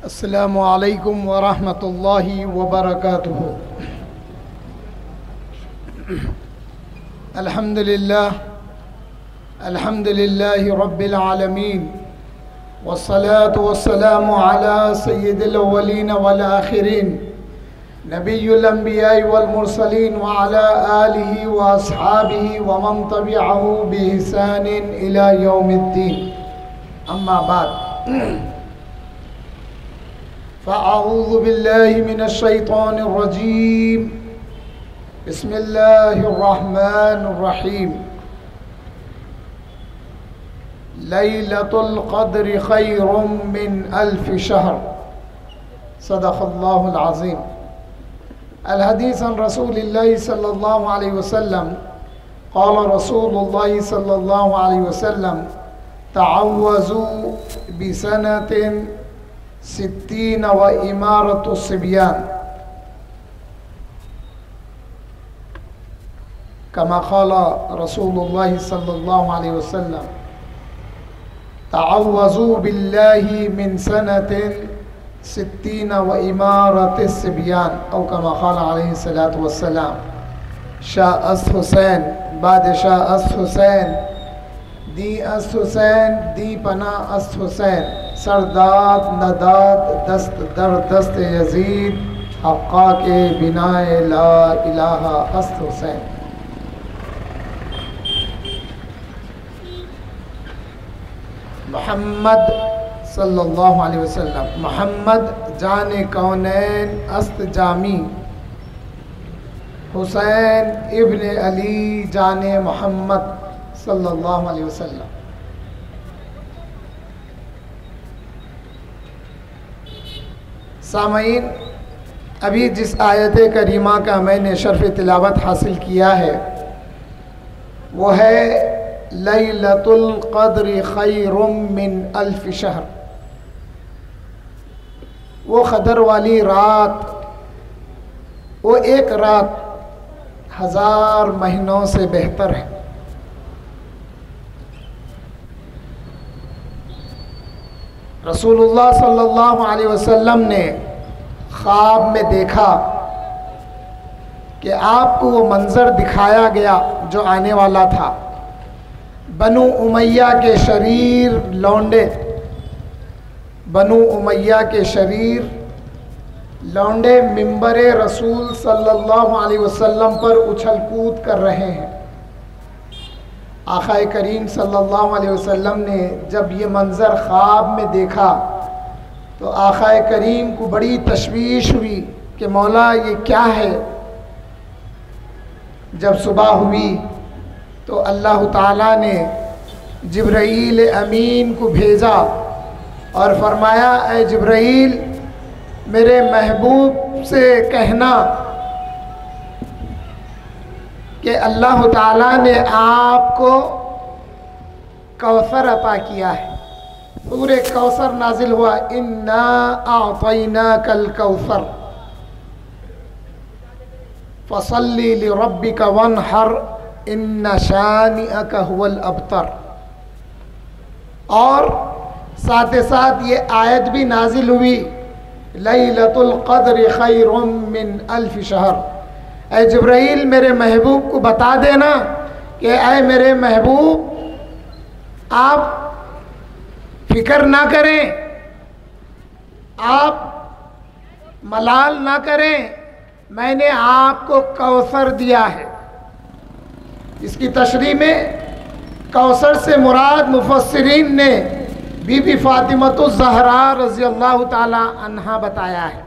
السلام علیکم ورحمۃ اللہ وبرکاتہ۔ الحمد للہ رب العالمین، والصلاة والسلام على سید الاولین والآخرین، نبی الانبیاء والمرسلین، وعلى آلہ واصحابہ ومن تبعہ بإحسان الى یوم الدین، اما بعد فأعوذ بالله من الشيطان الرجيم، بسم الله الرحمن الرحيم۔ ليلة القدر خير من 1000 شهر، صدق الله العظيم۔ الحديث عن رسول الله صلى الله عليه وسلم قال رسول الله صلى الله عليه وسلم: تعوذوا بسنة 60 وإمارة الصبيان، كما قال رسول الله صلى الله عليه وسلم: تعوذوا بالله من سنة 60 وإمارة الصبيان، أو كما قال عليه الصلاة والسلام: شاء است حسین بعد شاء است حسین، دی است حسین دی پناہ است حسین، سرداد نداد دست در دست یزید، حقا کے بنائے لا الہ است حسین۔ محمد صلی اللہ علیہ وسلم، محمد جان کونین است جامی، حسین ابن علی جان محمد صلی اللہ علیہ وسلم۔ سامعین، ابھی جس آیت کریمہ کا میں نے شرف تلاوت حاصل کیا ہے وہ ہے لیلۃ القدر خیر من 1000 شہر۔ وہ قدر والی رات، وہ ایک رات 1000 مہینوں سے بہتر ہے۔ رسول اللہ صلی اللہ علیہ وسلم نے خواب میں دیکھا کہ آپ کو وہ منظر دکھایا گیا جو آنے والا تھا۔ بنو امیہ کے شریر لونڈے، بنو امیہ کے شریر لونڈے منبر رسول صلی اللہ علیہ وسلم پر اچھل کود کر رہے ہیں۔ آقا کریم صلی اللہ علیہ وسلم نے جب یہ منظر خواب میں دیکھا تو آقا کریم کو بڑی تشویش ہوئی کہ مولا یہ کیا ہے۔ جب صبح ہوئی تو اللہ تعالیٰ نے جبرائیل امین کو بھیجا اور فرمایا: اے جبرائیل، میرے محبوب سے کہنا کہ اللہ تعالیٰ نے آپ کو کوثر عطا کیا ہے، سورہ کوثر نازل ہوا، انا اعطیناک الکوثر فصلی لربک وانحر ان شانئک هو الابتر۔ اور ساتھ ساتھ یہ آیت بھی نازل ہوئی، لیلۃ القدر خیر من 1000 شہر۔ اے جبرائیل، میرے محبوب کو بتا دینا کہ اے میرے محبوب، آپ فکر نہ کریں، آپ ملال نہ کریں، میں نے آپ کو کوثر دیا ہے۔ اس کی تشریح میں کوثر سے مراد مفسرین نے بی بی فاطمۃ الزہرا رضی اللہ تعالی عنہا بتایا ہے،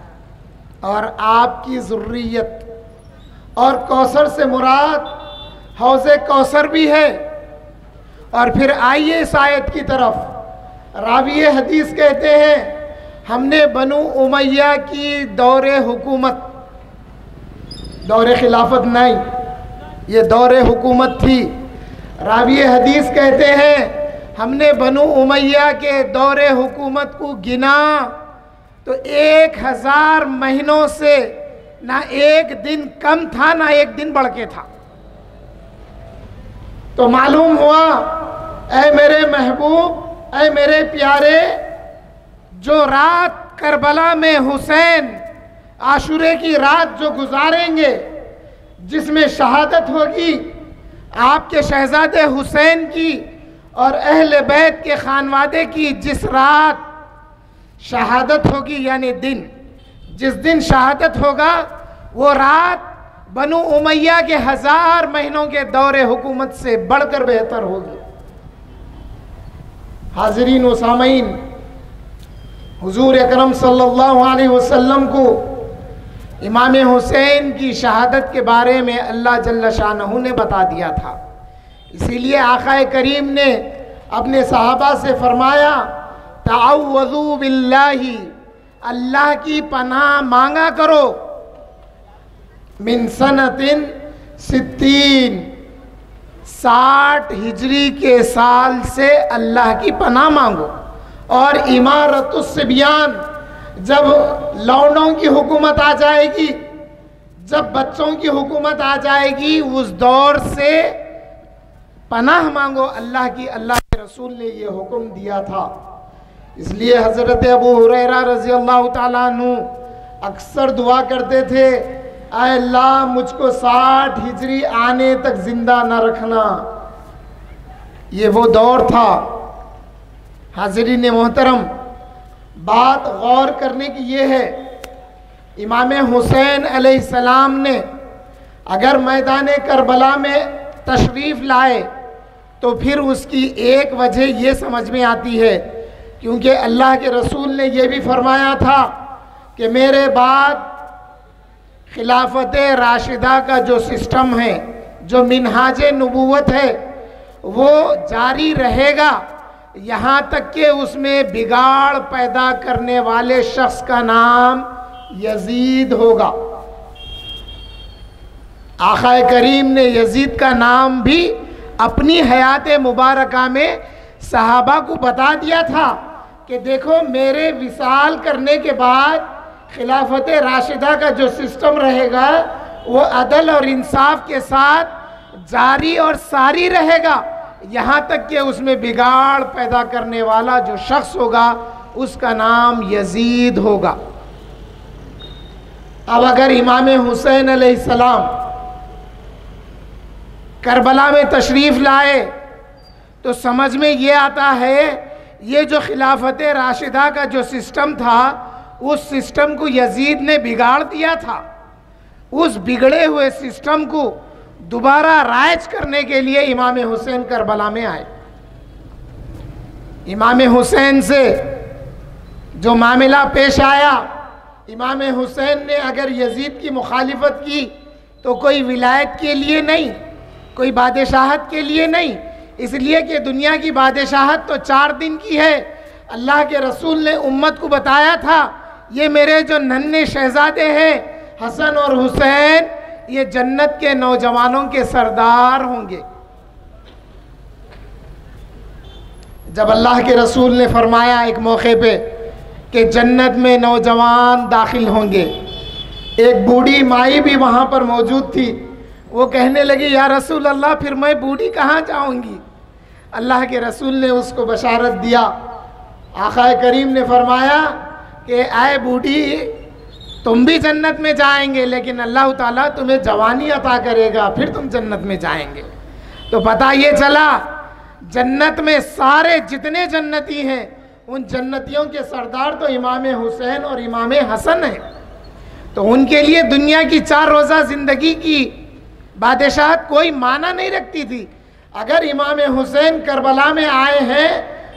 اور آپ کی ذریت۔ اور کوثر سے مراد حوض کوثر بھی ہے۔ اور پھر آئیے اس آیت کی طرف۔ راوی حدیث کہتے ہیں ہم نے بنو امیہ کی دور حکومت، دور خلافت نہیں، یہ دور حکومت تھی۔ راوی حدیث کہتے ہیں ہم نے بنو امیہ کے دور حکومت کو گنا تو 1000 مہینوں سے نہ ایک دن کم تھا نہ ایک دن بڑھ کے تھا۔ تو معلوم ہوا اے میرے محبوب، اے میرے پیارے، جو رات کربلا میں حسین عاشورے کی رات جو گزاریں گے، جس میں شہادت ہوگی آپ کے شہزادے حسین کی اور اہل بیت کے خانوادے کی، جس رات شہادت ہوگی یعنی دن، جس دن شہادت ہوگا وہ رات بنو امیہ کے 1000 مہینوں کے دور حکومت سے بڑھ کر بہتر ہوگی۔ حاضرین و سامعین، حضور اکرم صلی اللہ علیہ وسلم کو امام حسین کی شہادت کے بارے میں اللہ جل شانہ نے بتا دیا تھا، اسی لیے آقا کریم نے اپنے صحابہ سے فرمایا تعوذوا باللہ، اللہ کی پناہ مانگا کرو، من سنۃ 60، 60 ہجری کے سال سے اللہ کی پناہ مانگو۔ اور امارت الصبیان، جب لونڈوں کی حکومت آ جائے گی، جب بچوں کی حکومت آ جائے گی، اس دور سے پناہ مانگو اللہ کی۔ اللہ کے رسول نے یہ حکم دیا تھا، اس لیے حضرت ابو ہریرہ رضی اللہ تعالیٰ عنہ اکثر دعا کرتے تھے، اے اللہ مجھ کو 60 ہجری آنے تک زندہ نہ رکھنا۔ یہ وہ دور تھا۔ حاضرین محترم، بات غور کرنے کی یہ ہے، امام حسین علیہ السلام نے اگر میدان کربلا میں تشریف لائے تو پھر اس کی ایک وجہ یہ سمجھ میں آتی ہے، کیونکہ اللہ کے رسول نے یہ بھی فرمایا تھا کہ میرے بعد خلافت راشدہ کا جو سسٹم ہے، جو منہاج نبوت ہے، وہ جاری رہے گا یہاں تک کہ اس میں بگاڑ پیدا کرنے والے شخص کا نام یزید ہوگا۔ آقا کریم نے یزید کا نام بھی اپنی حیات مبارکہ میں صحابہ کو بتا دیا تھا کہ دیکھو میرے وصال کرنے کے بعد خلافت راشدہ کا جو سسٹم رہے گا وہ عدل اور انصاف کے ساتھ جاری اور ساری رہے گا، یہاں تک کہ اس میں بگاڑ پیدا کرنے والا جو شخص ہوگا اس کا نام یزید ہوگا۔ اب اگر امام حسین علیہ السلام کربلا میں تشریف لائے تو سمجھ میں یہ آتا ہے یہ جو خلافت راشدہ کا جو سسٹم تھا اس سسٹم کو یزید نے بگاڑ دیا تھا۔ اس بگڑے ہوئے سسٹم کو دوبارہ رائج کرنے کے لیے امام حسین کربلا میں آئے۔ امام حسین سے جو معاملہ پیش آیا، امام حسین نے اگر یزید کی مخالفت کی تو کوئی ولایت کے لیے نہیں، کوئی بادشاہت کے لیے نہیں، اس لیے کہ دنیا کی بادشاہت تو 4 دن کی ہے۔ اللہ کے رسول نے امت کو بتایا تھا یہ میرے جو ننھے شہزادے ہیں حسن اور حسین، یہ جنت کے نوجوانوں کے سردار ہوں گے۔ جب اللہ کے رسول نے فرمایا ایک موقع پہ کہ جنت میں نوجوان داخل ہوں گے، ایک بوڑھی مائی بھی وہاں پر موجود تھی، وہ کہنے لگی یا رسول اللہ پھر میں بوڑھی کہاں جاؤں گی؟ اللہ کے رسول نے اس کو بشارت دیا۔ آقا کریم نے فرمایا کہ اے بوڑھی تم بھی جنت میں جائیں گے، لیکن اللہ تعالیٰ تمہیں جوانی عطا کرے گا، پھر تم جنت میں جائیں گے۔ تو پتہ یہ چلا جنت میں سارے جتنے جنتی ہیں ان جنتیوں کے سردار تو امام حسین اور امام حسن ہیں، تو ان کے لیے دنیا کی 4 روزہ زندگی کی بادشاہت کوئی معنی نہیں رکھتی تھی۔ اگر امام حسین کربلا میں آئے ہیں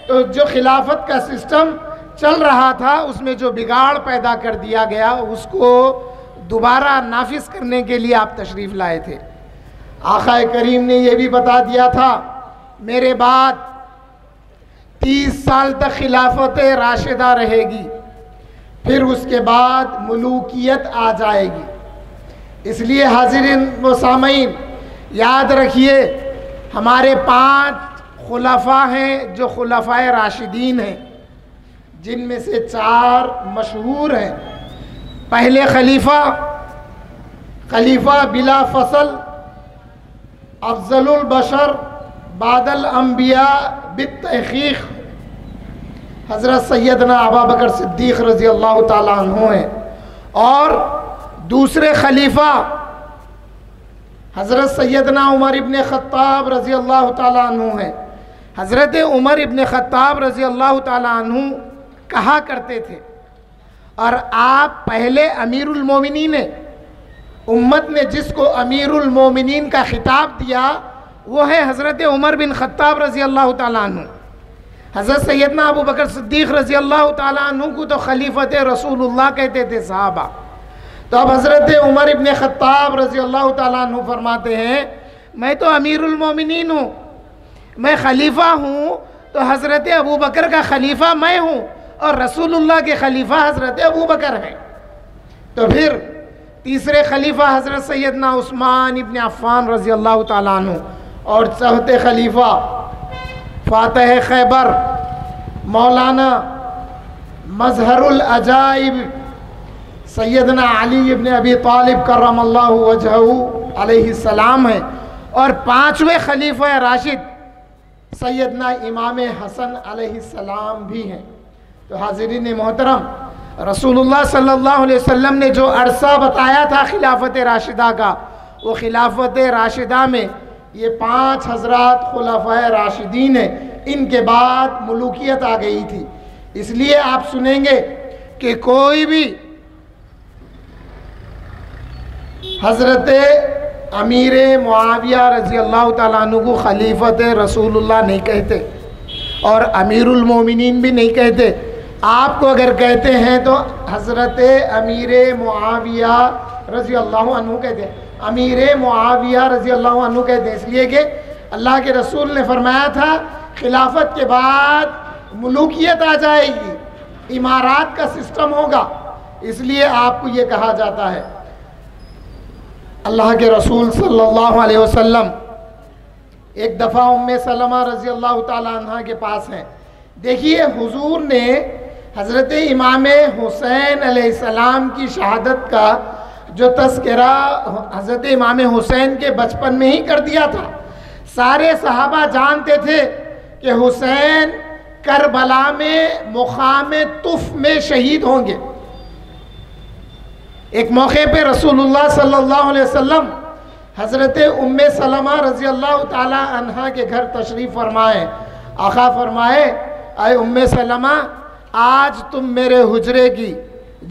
تو جو خلافت کا سسٹم چل رہا تھا اس میں جو بگاڑ پیدا کر دیا گیا اس کو دوبارہ نافذ کرنے کے لیے آپ تشریف لائے تھے۔ آقا کریم نے یہ بھی بتا دیا تھا میرے بعد 30 سال تک خلافت راشدہ رہے گی، پھر اس کے بعد ملوکیت آ جائے گی۔ اس لیے حاضرین و سامعین یاد رکھیے ہمارے 5 خلفاء ہیں جو خلفاء راشدین ہیں، جن میں سے 4 مشہور ہیں۔ پہلے خلیفہ بلا فصل افضل البشر بعد الانبیاء بالتحقیق حضرت سیدنا ابو بکر صدیق رضی اللہ تعالیٰ عنہ ہیں، اور دوسرے خلیفہ حضرت سیدنا عمر ابن خطاب رضی اللہ تعالیٰ عنہ ہیں۔ حضرت عمر ابن خطاب رضی اللہ تعالیٰ عنہ کہا کرتے تھے، اور آپ پہلے امیر المومنین ہیں، امت نے جس کو امیر المومنین کا خطاب دیا وہ ہے حضرت عمر بن خطاب رضی اللہ تعالیٰ عنہ۔ حضرت سیدنا ابو بکر صدیق رضی اللہ تعالیٰ عنہ کو تو خلیفت رسول اللہ کہتے تھے صحابہ، تو اب حضرت عمر ابن خطاب رضی اللہ تعالیٰ عنہ فرماتے ہیں میں تو امیر المومنین ہوں، میں خلیفہ ہوں، تو حضرت ابو بکر کا خلیفہ میں ہوں اور رسول اللہ کے خلیفہ حضرت ابو بکر ہیں۔ تو پھر تیسرے خلیفہ حضرت سیدنا عثمان ابن عفان رضی اللہ تعالیٰ عنہ، اور چوتھے خلیفہ فاتح خیبر مولانا مظہر العجائب سیدنا علی ابن ابی طالب کرم اللہ وجہہ علیہ السلام ہیں، اور پانچویں خلیفہ راشد سیدنا امام حسن علیہ السلام بھی ہیں۔ تو حاضرین محترم، رسول اللہ صلی اللہ علیہ وسلم نے جو عرصہ بتایا تھا خلافت راشدہ کا، وہ خلافت راشدہ میں یہ 5 حضرات خلفائے راشدین ہیں، ان کے بعد ملوکیت آ گئی تھی۔ اس لیے آپ سنیں گے کہ کوئی بھی حضرت امیر معاویہ رضی اللہ تعالیٰ عنہ کو خلیفت رسول اللہ نہیں کہتے اور امیر المومنین بھی نہیں کہتے۔ آپ کو اگر کہتے ہیں تو حضرت امیر معاویہ رضی اللہ عنہ کہتے ہیں، امیر معاویہ رضی اللہ عنہ کہتے ہیں، اس لیے کہ اللہ کے رسول نے فرمایا تھا خلافت کے بعد ملوکیت آ جائے گی، امارات کا سسٹم ہوگا، اس لیے آپ کو یہ کہا جاتا ہے۔ اللہ کے رسول صلی اللہ علیہ وسلم ایک دفعہ ام سلمہ رضی اللہ تعالیٰ عنہ کے پاس ہیں۔ دیکھیے حضور نے حضرت امام حسین علیہ السلام کی شہادت کا جو تذکرہ حضرت امام حسین کے بچپن میں ہی کر دیا تھا۔ سارے صحابہ جانتے تھے کہ حسین کربلا میں مقام طف میں شہید ہوں گے۔ ایک موقع پہ رسول اللہ صلی اللہ علیہ وسلم حضرت ام سلمہ رضی اللہ تعالی عنہ کے گھر تشریف فرمائے۔ آقا فرمائے اے ام سلمہ، آج تم میرے حجرے کی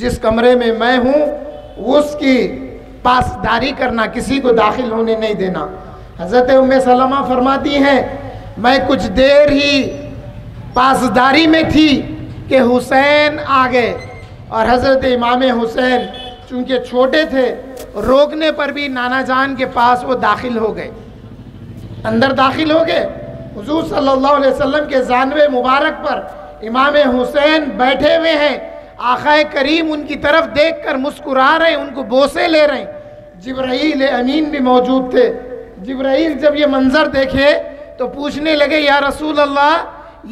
جس کمرے میں میں ہوں اس کی پاسداری کرنا، کسی کو داخل ہونے نہیں دینا۔ حضرت ام سلمہ فرماتی ہیں میں کچھ دیر ہی پاسداری میں تھی کہ حسین آ گئے، اور حضرت امام حسین چونکہ چھوٹے تھے روکنے پر بھی نانا جان کے پاس وہ داخل ہو گئے، اندر داخل ہو گئے۔ حضور صلی اللہ علیہ وسلم کے جانب مبارک پر امام حسین بیٹھے ہوئے ہیں، آقا کریم ان کی طرف دیکھ کر مسکرا رہے ہیں، ان کو بوسے لے رہے ہیں۔ جبرائیل امین بھی موجود تھے۔ جبرائیل جب یہ منظر دیکھے تو پوچھنے لگے یا رسول اللہ،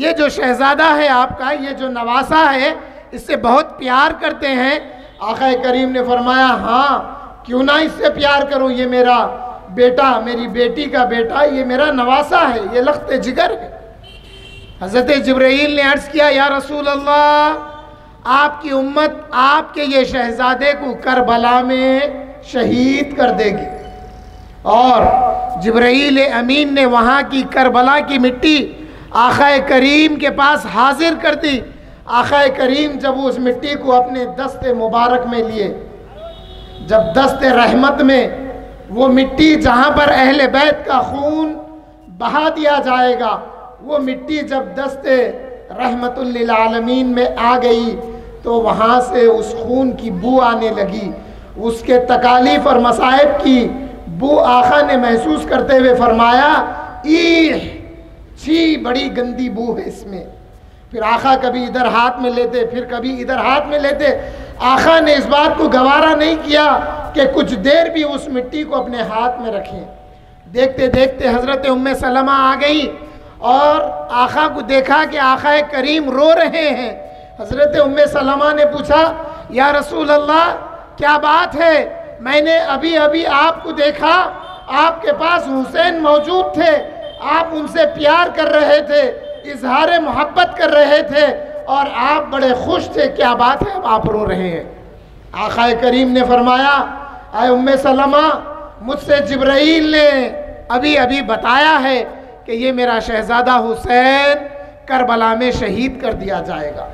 یہ جو شہزادہ ہے آپ کا، یہ جو نواسہ ہے، اس سے بہت پیار کرتے ہیں؟ آقا کریم نے فرمایا ہاں، کیوں نہ اس سے پیار کروں، یہ میرا بیٹا، میری بیٹی کا بیٹا، یہ میرا نواسہ ہے، یہ لخت جگر ہے۔ حضرت جبرائیل نے عرض کیا یا رسول اللہ، آپ کی امت آپ کے یہ شہزادے کو کربلا میں شہید کر دے گی۔ اور جبرائیل امین نے وہاں کی کربلا کی مٹی آقا کریم کے پاس حاضر کر دی۔ آقا کریم جب اس مٹی کو اپنے دست مبارک میں لیے، جب دست رحمت میں وہ مٹی جہاں پر اہل بیت کا خون بہا دیا جائے گا، وہ مٹی جب دست رحمت للعالمین میں آ گئی تو وہاں سے اس خون کی بو آنے لگی، اس کے تکالیف اور مصائب کی بو آقا نے محسوس کرتے ہوئے فرمایا ایہ چھی، بڑی گندی بو ہے اس میں۔ پھر آقا کبھی ادھر ہاتھ میں لیتے، پھر کبھی ادھر ہاتھ میں لیتے۔ آقا نے اس بات کو گوارا نہیں کیا کہ کچھ دیر بھی اس مٹی کو اپنے ہاتھ میں رکھیں۔ دیکھتے دیکھتے حضرت ام سلمہ آ گئی اور آقا کو دیکھا کہ آقا کریم رو رہے ہیں۔ حضرت ام سلمہ نے پوچھا یا رسول اللہ کیا بات ہے؟ میں نے ابھی ابھی آپ کو دیکھا، آپ کے پاس حسین موجود تھے، آپ ان سے پیار کر رہے تھے، اظہار محبت کر رہے تھے، اور آپ بڑے خوش تھے، کیا بات ہے اب آپ رو رہے ہیں؟ آقا کریم نے فرمایا، اے ام سلمہ، مجھ سے جبرائیل نے ابھی بتایا ہے کہ یہ میرا شہزادہ حسین کربلا میں شہید کر دیا جائے گا۔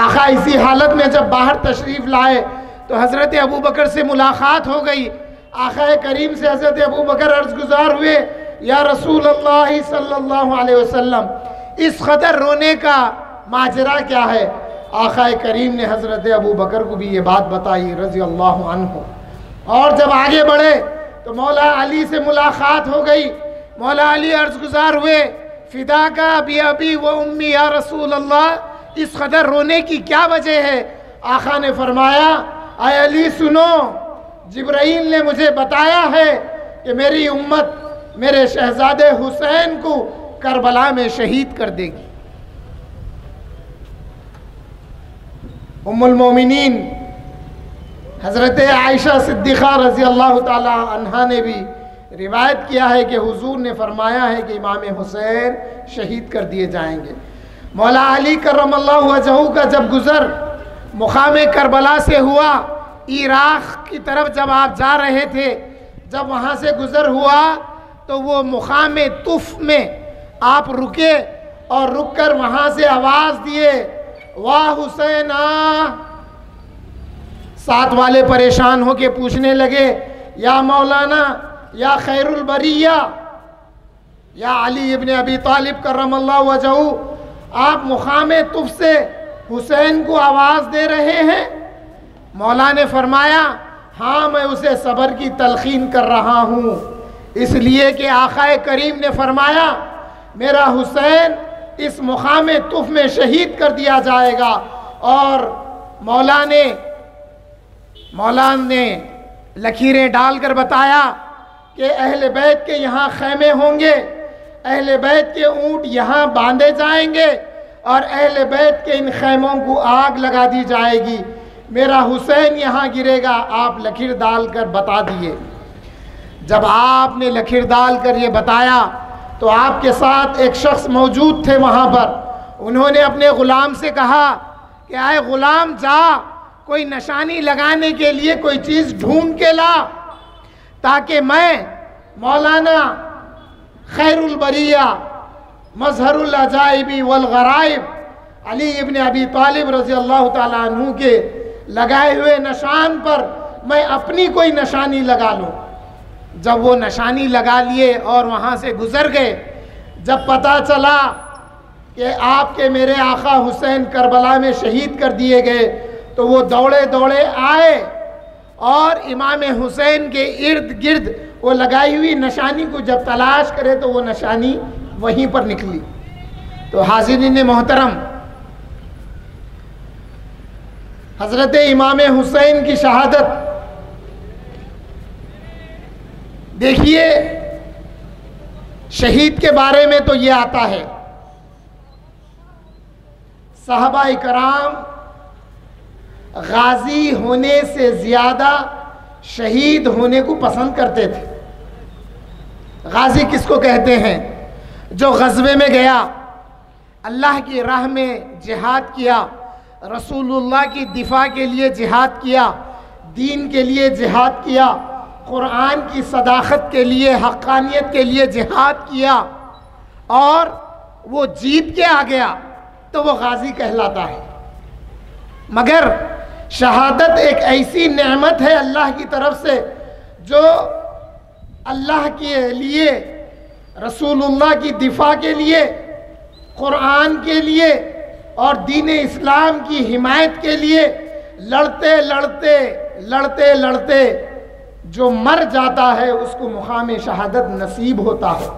آقا اسی حالت میں جب باہر تشریف لائے تو حضرت ابوبکر سے ملاقات ہو گئی۔ آقا کریم سے حضرت ابوبکر عرض گزار ہوئے، یا رسول اللہ صلی اللہ علیہ وسلم، اس قدر رونے کا ماجرا کیا ہے؟ آقا کریم نے حضرت ابوبکر کو بھی یہ بات بتائی رضی اللہ عنہ، اور جب آگے بڑھے تو مولا علی سے ملاقات ہو گئی۔ مولا علی عرض گزار ہوئے، فداک بی و امی یا رسول اللہ، اس قدر رونے کی کیا وجہ ہے؟ آقا نے فرمایا، اے علی سنو، جبرائیل نے مجھے بتایا ہے کہ میری امت میرے شہزادے حسین کو کربلا میں شہید کر دے گی۔ ام المومنین حضرت عائشہ صدیقہ رضی اللہ تعالی عنہا نے بھی روایت کیا ہے کہ حضور نے فرمایا ہے کہ امام حسین شہید کر دیے جائیں گے۔ مولا علی کرم اللہ وجہہ کا جب گزر مقام کربلا سے ہوا، عراق کی طرف جب آپ جا رہے تھے، جب وہاں سے گزر ہوا تو وہ مقام طف میں آپ رکے، اور رک کر وہاں سے آواز دیے، واہ حسین آ۔ ساتھ والے پریشان ہو کے پوچھنے لگے، یا مولانا، یا خیر البریہ، یا علی ابن ابی طالب کرم اللہ وجہہ، آپ مقام طف سے حسین کو آواز دے رہے ہیں؟ مولا نے فرمایا، ہاں میں اسے صبر کی تلقین کر رہا ہوں، اس لیے کہ آقا کریم نے فرمایا میرا حسین اس مقام طف میں شہید کر دیا جائے گا۔ اور مولا نے لکیریں ڈال کر بتایا کہ اہل بیت کے یہاں خیمے ہوں گے، اہل بیت کے اونٹ یہاں باندھے جائیں گے، اور اہل بیت کے ان خیموں کو آگ لگا دی جائے گی، میرا حسین یہاں گرے گا، آپ لکیر ڈال کر بتا دیے۔ جب آپ نے لکیر ڈال کر یہ بتایا تو آپ کے ساتھ ایک شخص موجود تھے وہاں پر، انہوں نے اپنے غلام سے کہا کہ اے غلام، جا کوئی نشانی لگانے کے لیے کوئی چیز ڈھونڈ کے لا، تاکہ میں مولانا خیر البریہ مظہر العجائب والغرائب علی ابن ابی طالب رضی اللہ تعالیٰ عنہ کے لگائے ہوئے نشان پر میں اپنی کوئی نشانی لگا لوں۔ جب وہ نشانی لگا لیے اور وہاں سے گزر گئے، جب پتہ چلا کہ آپ کے میرے آقا حسین کربلا میں شہید کر دیے گئے تو وہ دوڑے دوڑے آئے اور امام حسین کے ارد گرد وہ لگائی ہوئی نشانی کو جب تلاش کرے تو وہ نشانی وہیں پر نکلی۔ تو حاضرین محترم، حضرت امام حسین کی شہادت دیکھیے، شہید کے بارے میں تو یہ آتا ہے، صحابہ کرام غازی ہونے سے زیادہ شہید ہونے کو پسند کرتے تھے۔ غازی کس کو کہتے ہیں؟ جو غزوے میں گیا، اللہ کی راہ میں جہاد کیا، رسول اللہ کی دفاع کے لیے جہاد کیا، دین کے لیے جہاد کیا، قرآن کی صداقت کے لیے، حقانیت کے لیے جہاد کیا، اور وہ جیت کے آ گیا تو وہ غازی کہلاتا ہے۔ مگر شہادت ایک ایسی نعمت ہے اللہ کی طرف سے جو اللہ کے لیے، رسول اللہ کی دفاع کے لیے، قرآن کے لیے اور دین اسلام کی حمایت کے لیے لڑتے لڑتے لڑتے لڑتے جو مر جاتا ہے اس کو مقام شہادت نصیب ہوتا ہے،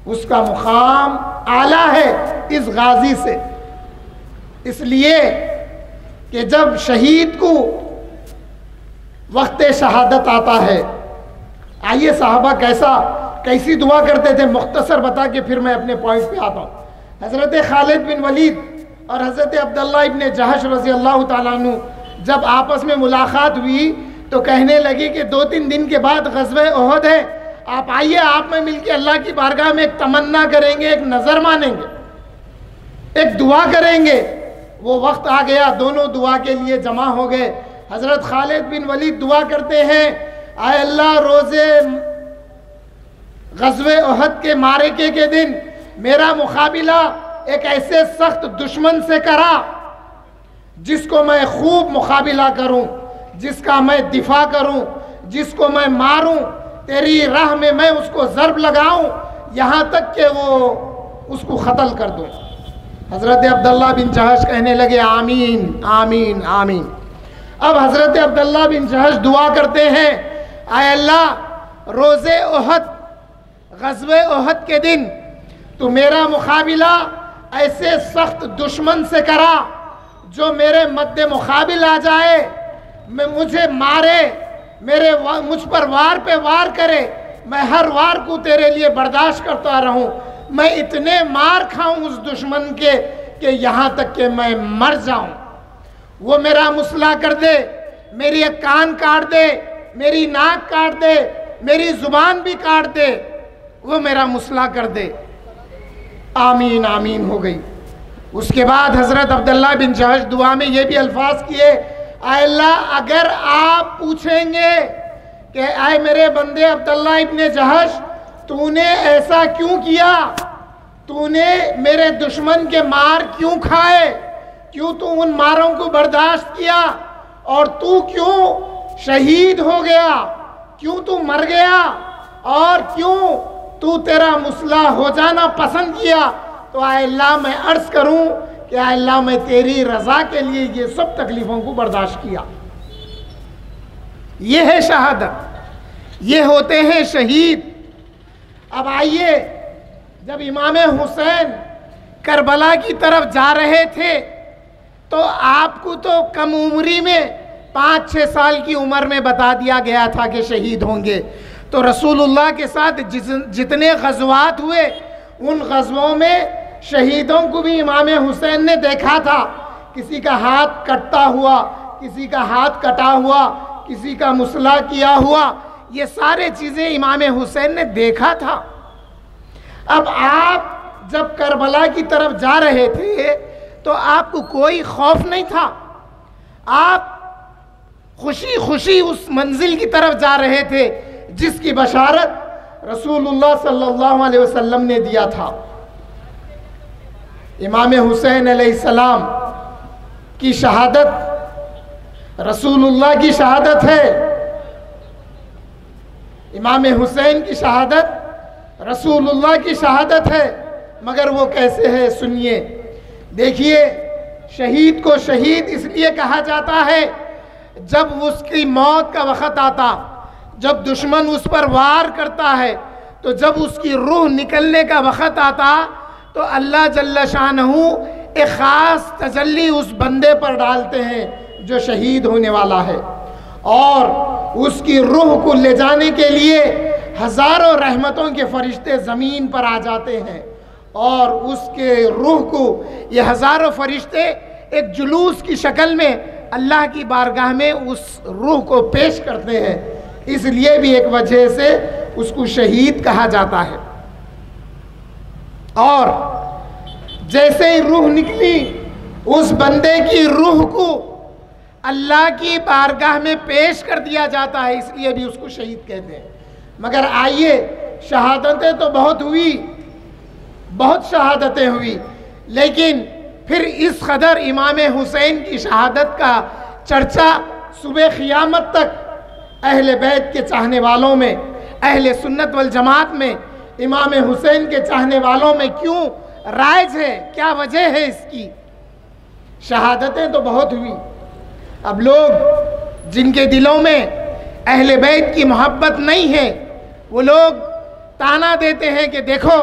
اس کا مقام اعلیٰ ہے اس غازی سے۔ اس لیے کہ جب شہید کو وقت شہادت آتا ہے، آئیے صحابہ کیسی دعا کرتے تھے، مختصر بتا کے پھر میں اپنے پوائنٹ پہ آتا ہوں۔ حضرت خالد بن ولید اور حضرت عبداللہ ابن جہش رضی اللہ تعالیٰ عنہ جب آپس میں ملاقات ہوئی تو کہنے لگی کہ 2-3 دن کے بعد غزوہ احد ہے، آپ آئیے، آپ میں مل کے اللہ کی بارگاہ میں ایک تمنا کریں گے، ایک نظر مانیں گے، ایک دعا کریں گے وہ وقت آ گیا، دونوں دعا کے لیے جمع ہو گئے۔ حضرت خالد بن ولید دعا کرتے ہیں، اے اللہ روزے غزوہ احد کے معرکے کے دن میرا مقابلہ ایک ایسے سخت دشمن سے کرا جس کو میں خوب مقابلہ کروں، جس کا میں دفاع کروں، جس کو میں ماروں، تیری راہ میں میں اس کو ضرب لگاؤں یہاں تک کہ وہ اس کو قتل کر دوں۔ حضرت عبداللہ بن جہش کہنے لگے آمین آمین آمین۔ اب حضرت عبداللہ بن جہش دعا کرتے ہیں، اے اللہ روزے احد غزوہ احد کے دن تو میرا مقابلہ ایسے سخت دشمن سے کرا جو میرے مد مقابل آ جائے، مجھے مارے، مجھ پر وار پہ وار کرے، میں ہر وار کو تیرے لیے برداشت کرتا رہوں، میں اتنے مار کھاؤں اس دشمن کے کہ یہاں تک کہ میں مر جاؤں، وہ میرا مسئلہ کر دے، میری ایک کان کاٹ دے، میری ناک کاٹ دے، میری زبان بھی کاٹ دے، وہ میرا مسئلہ کر دے۔ آمین آمین ہو گئی۔ اس کے بعد حضرت عبداللہ بن جہش دعا میں یہ بھی الفاظ کیے، اے اللہ اگر آپ پوچھیں گے کہ اے میرے بندے عبداللہ ابن جہش تو نے ایسا کیوں کیا، تو نے میرے دشمن کے مار کیوں کھائے، کیوں تو ان ماروں کو برداشت کیا، اور تو کیوں شہید ہو گیا، کیوں تو مر گیا، اور کیوں تو تیرا مسئلہ ہو جانا پسند کیا، تو اے اللہ میں عرض کروں کہ اے اللہ میں تیری رضا کے لیے یہ سب تکلیفوں کو برداشت کیا۔ یہ ہے شہادت، یہ ہوتے ہیں شہید۔ اب آئیے، جب امام حسین کربلا کی طرف جا رہے تھے تو آپ کو تو کم عمری میں 5-6 سال کی عمر میں بتا دیا گیا تھا کہ شہید ہوں گے، تو رسول اللہ کے ساتھ جتنے غزوات ہوئے ان غزووں میں شہیدوں کو بھی امام حسین نے دیکھا تھا، کسی کا ہاتھ کٹتا ہوا، کسی کا ہاتھ کٹا ہوا، کسی کا مسلح کیا ہوا، یہ سارے چیزیں امام حسین نے دیکھا تھا۔ اب آپ جب کربلا کی طرف جا رہے تھے تو آپ کو کوئی خوف نہیں تھا، آپ خوشی خوشی اس منزل کی طرف جا رہے تھے جس کی بشارت رسول اللہ صلی اللہ علیہ وسلم نے دیا تھا۔ امام حسین علیہ السلام کی شہادت رسول اللہ کی شہادت ہے، امام حسین کی شہادت رسول اللہ کی شہادت ہے، مگر وہ کیسے ہے سنیے۔ دیکھیے، شہید کو شہید اس لیے کہا جاتا ہے جب اس کی موت کا وقت آتا، جب دشمن اس پر وار کرتا ہے، تو جب اس کی روح نکلنے کا وقت آتا تو اللہ جل شانہ ایک خاص تجلی اس بندے پر ڈالتے ہیں جو شہید ہونے والا ہے، اور اس کی روح کو لے جانے کے لیے ہزاروں رحمتوں کے فرشتے زمین پر آ جاتے ہیں، اور اس کے روح کو یہ ہزاروں فرشتے ایک جلوس کی شکل میں اللہ کی بارگاہ میں اس روح کو پیش کرتے ہیں، اس لیے بھی ایک وجہ سے اس کو شہید کہا جاتا ہے۔ اور جیسے ہی روح نکلی، اس بندے کی روح کو اللہ کی بارگاہ میں پیش کر دیا جاتا ہے، اس لیے بھی اس کو شہید کہتے ہیں۔ مگر آئیے، شہادتیں تو بہت ہوئی، بہت شہادتیں ہوئی، لیکن پھر اس قدر امام حسین کی شہادت کا چرچا صبح قیامت تک اہل بیت کے چاہنے والوں میں، اہل سنت والجماعت میں امام حسین کے چاہنے والوں میں کیوں رائج ہے؟ کیا وجہ ہے اس کی؟ شہادتیں تو بہت ہوئی، اب لوگ جن کے دلوں میں اہل بیت کی محبت نہیں ہے وہ لوگ تانا دیتے ہیں کہ دیکھو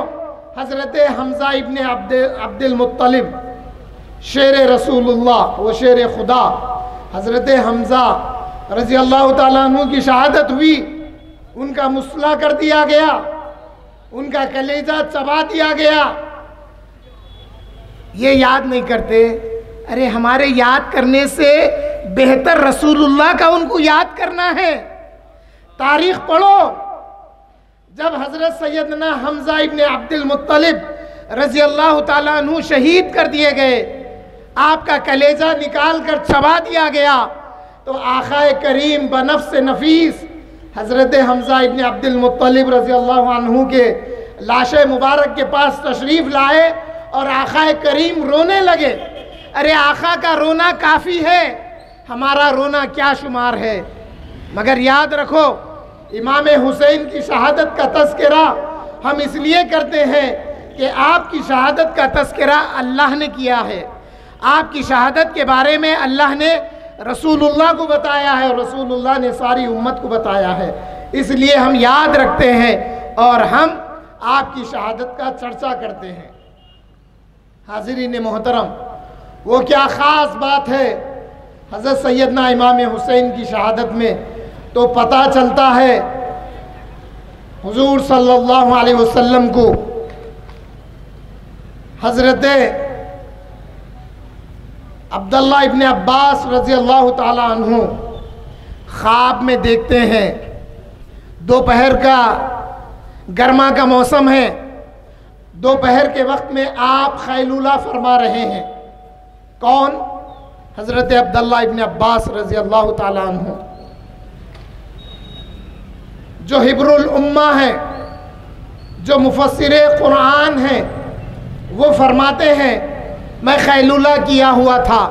حضرت حمزہ ابن عبد المطلب شیر رسول اللہ، وہ شیر خدا، حضرت حمزہ رضی اللہ تعالیٰ عنہ کی شہادت ہوئی، ان کا مسلح کر دیا گیا، ان کا کلیجہ چبا دیا گیا، یہ یاد نہیں کرتے؟ ارے ہمارے یاد کرنے سے بہتر رسول اللہ کا ان کو یاد کرنا ہے۔ تاریخ پڑھو، جب حضرت سیدنا حمزہ ابن عبد المطلب رضی اللہ تعالیٰ عنہ شہید کر دیے گئے، آپ کا کلیجہ نکال کر چبا دیا گیا، تو آقا کریم بنفس نفیس حضرت حمزہ ابن عبد المطلب رضی اللہ عنہ کے لاش مبارک کے پاس تشریف لائے اور آقا کریم رونے لگے۔ ارے آقا کا رونا کافی ہے، ہمارا رونا کیا شمار ہے؟ مگر یاد رکھو، امام حسین کی شہادت کا تذکرہ ہم اس لیے کرتے ہیں کہ آپ کی شہادت کا تذکرہ اللہ نے کیا ہے، آپ کی شہادت کے بارے میں اللہ نے رسول اللہ کو بتایا ہے اور رسول اللہ نے ساری امت کو بتایا ہے، اس لیے ہم یاد رکھتے ہیں اور ہم آپ کی شہادت کا چرچا کرتے ہیں۔ حاضرین محترم، وہ کیا خاص بات ہے حضرت سیدنا امام حسین کی شہادت میں، تو پتہ چلتا ہے حضور صلی اللہ علیہ وسلم کو حضرت عبداللہ ابن عباس رضی اللہ تعالی عنہ خواب میں دیکھتے ہیں۔ دوپہر کا گرما کا موسم ہے، دوپہر کے وقت میں آپ خیلولہ فرما رہے ہیں۔ کون؟ حضرت عبداللہ ابن عباس رضی اللہ تعالی عنہ، جو حبر الامہ ہیں، جو مفسر قرآن ہیں، وہ فرماتے ہیں میں خیلولہ کیا ہوا تھا،